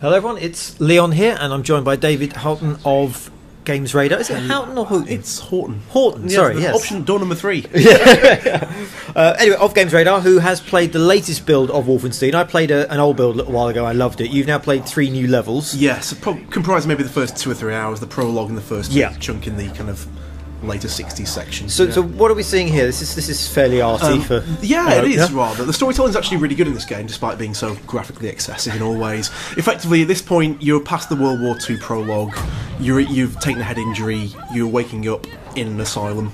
Hello everyone, it's Leon here, and I'm joined by David Houghton of Games Radar. Is it Houghton or Houghton? It's Houghton. Houghton, sorry, yes. Option door number 3. Anyway, of Games Radar, who has played the latest build of Wolfenstein. I played an old build a little while ago, I loved it. You've now played 3 new levels. Yes, comprised maybe the first 2 or 3 hours, the prologue and the first chunk in the kind of later 60s section. So what are we seeing here? This is fairly arty for... Yeah, it is rather. The storytelling is actually really good in this game, despite being so graphically excessive in all ways. Effectively, at this point, you're past the World War II prologue, you've taken a head injury, you're waking up in an asylum.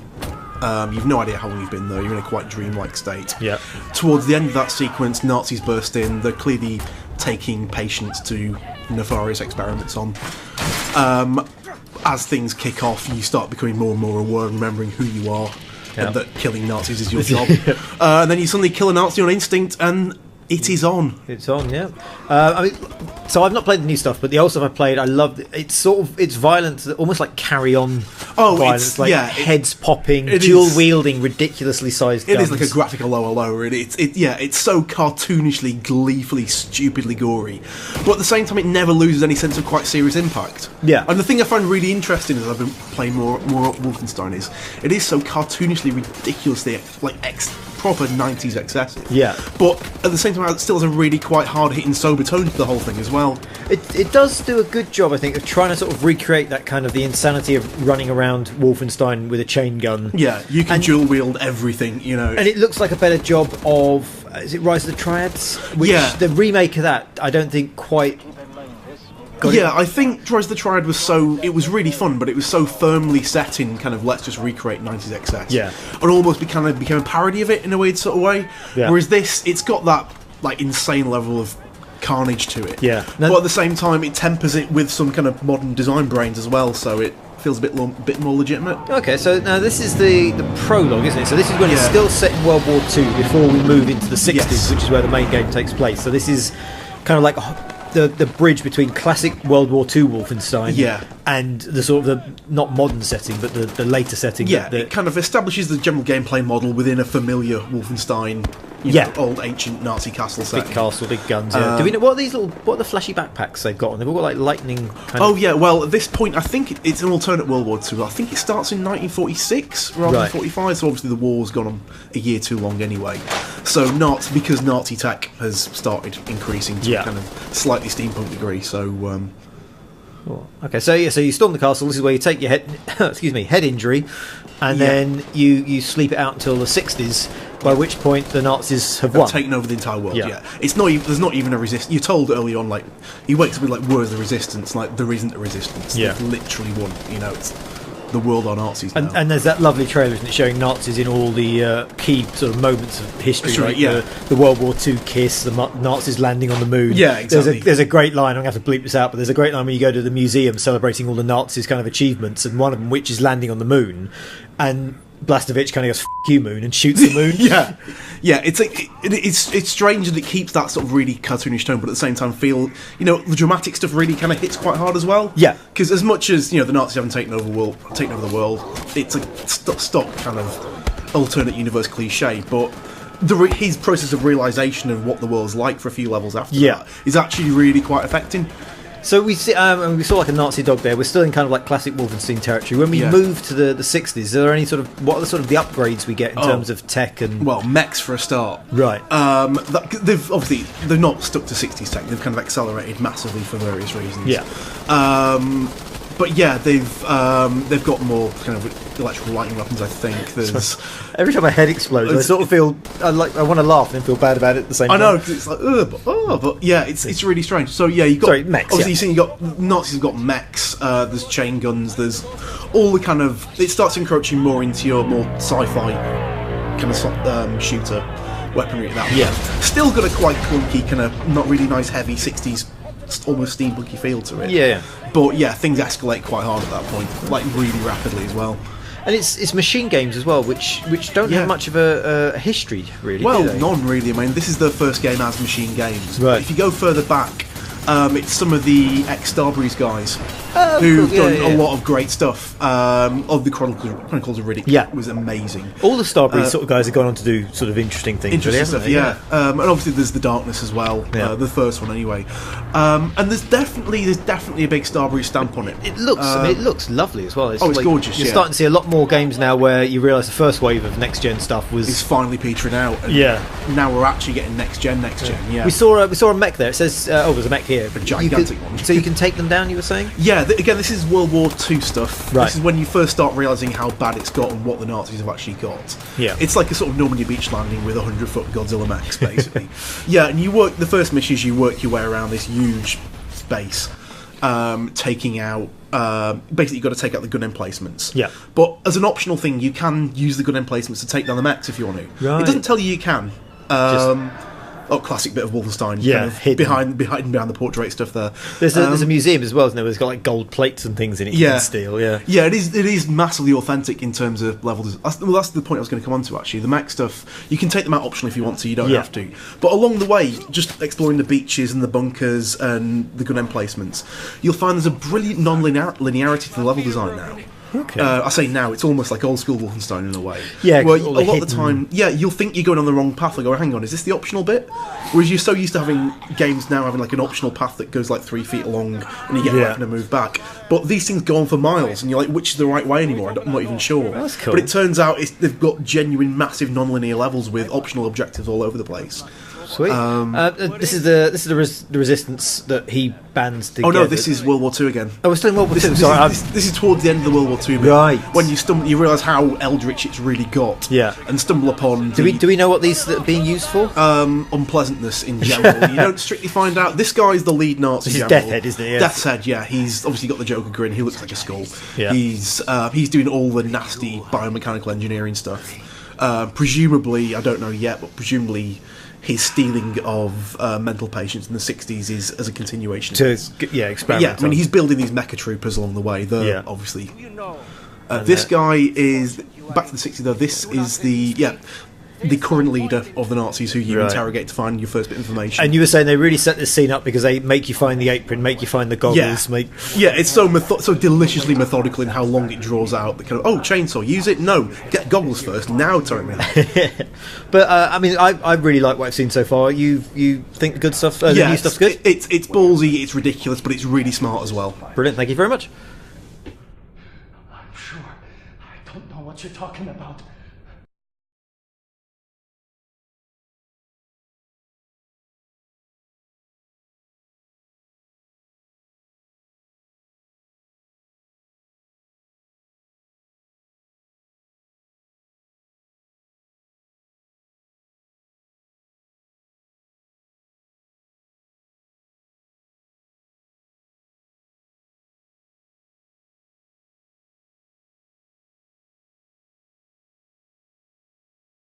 You've no idea how long you've been there, you're in a quite dreamlike state. Yeah. Towards the end of that sequence, Nazis burst in, they're clearly taking patients to nefarious experiments on. As things kick off, you start becoming more and more aware and remembering who you are, and that killing Nazis is your job. And then you suddenly kill a Nazi on instinct, and it is on. It's on, yeah. I mean, so I've not played the new stuff, but the old stuff I've played, I loved it. It's it's violence, almost like Carry On violence, it's, like heads popping, dual wielding, ridiculously sized guns. It is like a graphical lower, really. It's so cartoonishly, gleefully, stupidly gory, but at the same time, it never loses any sense of quite serious impact. Yeah. And the thing I find really interesting as I've been playing more Wolfenstein is it is so cartoonishly, ridiculously proper 90s excessive. Yeah. But at the same time, it still has a really quite hard-hitting, sober tone to the whole thing as well. It does do a good job, I think, of trying to sort of recreate that kind of the insanity of running around Wolfenstein with a chain gun. Yeah, you can dual wield everything, you know. And it looks like a better job of, is it Rise of the Triads? Which, the remake of that, I don't think quite... I think Rise of the Triad was it was really fun, but it was so firmly set in kind of let's just recreate 90s excess. Yeah. And almost became a parody of it in a weird sort of way. Yeah. Whereas this, it's got that like insane level of carnage to it. Yeah. But at the same time, it tempers it with some kind of modern design brains as well, so it feels a bit more legitimate. Okay, so now this is the prologue, isn't it? So this is when it's still set in World War II before we move into the 60s, which is where the main game takes place. So this is kind of like the bridge between classic World War II Wolfenstein and the sort of the not modern setting but the later setting. It kind of establishes the general gameplay model within a familiar Wolfenstein, you know, old ancient Nazi castle setting. Big castle, big guns. Do we know what are the flashy backpacks they've got on? They've all got like lightning kind of... yeah, well at this point I think it's an alternate World War II. I think it starts in 1946 rather than 45, so obviously the war's gone on a year too long anyway. So not because Nazi tech has started increasing to a kind of slightly steampunk degree, so okay, so you storm the castle. This is where you take your head injury, and then you sleep it out until the 60s, by which point the Nazis have won. Taken over the entire world. It's not even, there's not even a resistance. You're told early on, like, he wakes up with like, where's the resistance? Like, there isn't a resistance. They've literally won. You know, it's the world are Nazis now. And there's that lovely trailer, isn't it, showing Nazis in all the key sort of moments of history, like the World War II kiss, the Nazis landing on the moon. Yeah, exactly. There's a great line, I'm going to have to bleep this out, but there's a great line when you go to the museum celebrating all the Nazis' kind of achievements, and one of them which is landing on the moon, and Blastovich kind of goes, "F you, moon," and shoots the moon. It's like it's strange that it keeps that sort of really cartoonish tone, but at the same time feel, you know, the dramatic stuff really kind of hits quite hard as well. Yeah, because as much as, you know, the Nazis haven't taken over the world, it's a stock kind of alternate universe cliche, but his process of realisation of what the world's like for a few levels after that is actually really quite affecting. So we see, we saw like a Nazi dog there. We're still in kind of like classic Wolfenstein territory. When we move to the 60s, are there any sort of, what are the sort of the upgrades we get in terms of tech and... Well, mechs for a start. Right. They've not stuck to 60s tech. They've kind of accelerated massively for various reasons. Yeah. But yeah, they've got more kind of electrical lightning weapons. I think there's every time my head explodes, I sort of feel I want to laugh and then feel bad about it at the same time. I know, because it's like but yeah, it's really strange. So yeah, you got mechs. Obviously, you see, you got Nazis have got mechs. There's chain guns. There's all the kind of, it starts encroaching more into your more sci-fi kind of shooter weaponry at that point. Yeah, still got a quite clunky kind of not really nice heavy 60s. Almost steampunky feel to it. Yeah. But yeah, things escalate quite hard at that point, like really rapidly as well. And it's machine games as well, which don't have much of a history, really. Well, none really. I mean, this is the first game as machine games. Right. But if you go further back, It's some of the ex-Starbreeze guys who've done a lot of great stuff. Of the Chronicles of Riddick was amazing. All the Starbreeze sort of guys have gone on to do sort of interesting things. Interesting stuff, and obviously there's the Darkness as well, the first one anyway. And there's definitely a big Starbreeze stamp on it. It looks, it looks lovely as well. It's gorgeous. You're starting to see a lot more games now where you realise the first wave of next gen stuff is finally petering out. And now we're actually getting next gen. Yeah, we saw a mech there. It says, there's a mech here. A gigantic one. So you can take them down. You were saying? Yeah. Again, this is World War II stuff. Right. This is when you first start realising how bad it's got and what the Nazis have actually got. Yeah. It's like a sort of Normandy beach landing with 100-foot Godzilla mechs, basically. And you work the first missions. You work your way around this huge space, taking out. Basically, you've got to take out the gun emplacements. Yeah. But as an optional thing, you can use the gun emplacements to take down the mechs if you want to. Right. It doesn't tell you can. Classic bit of Wolfenstein. Yeah, kind of behind the portrait stuff there. There's a museum as well, isn't there? It's got like gold plates and things in it. You can steal. Yeah, it is massively authentic in terms of levels. Well, that's the point I was going to come on to actually. The mech stuff, you can take them out optionally if you want to. You don't have to. But along the way, just exploring the beaches and the bunkers and the gun emplacements, you'll find there's a brilliant non-linearity to the level design now. Okay. I say now, it's almost like old school Wolfenstein in a way. Yeah, where a lot of the time, you'll think you're going on the wrong path. Like, hang on, is this the optional bit? Whereas you're so used to having games now having like an optional path that goes like 3 feet along, and you get left and move back. But these things go on for miles, and you're like, which is the right way anymore? I'm not even sure. That's cool. But it turns out they've got genuine, massive, non-linear levels with optional objectives all over the place. Sweet. This is the resistance that he bands together. Oh no, this is World War II again. Oh, we're still in World War II. This is towards the end of the World War II bit. Right. When you stumble, you realise how eldritch it's really got. Yeah. And stumble upon. Do we know what these are being used for? Unpleasantness in general. You don't strictly find out. This guy's the lead Nazi. This is Death Head, isn't it? Yeah. Death's Head. Yeah. He's obviously got the Joker grin. He looks like a skull. Yeah. He's doing all the nasty biomechanical engineering stuff. Presumably, I don't know yet, but presumably his stealing of mental patients in the 60s is as a continuation to of this. Experiment. Yeah, I mean, he's building these mecha troopers along the way. Obviously. This guy is back to the 60s though. This is the current leader of the Nazis who you interrogate to find your first bit of information. And you were saying they really set this scene up because they make you find the apron, make you find the goggles. It's so deliciously methodical in how long it draws out. The kind of chainsaw, use it. No, get goggles first. Now tell me. But I mean, I really like what I've seen so far. You think the good stuff? The new stuff's good. It's ballsy. It's ridiculous, but it's really smart as well. Brilliant. Thank you very much. I'm sure. I don't know what you're talking about.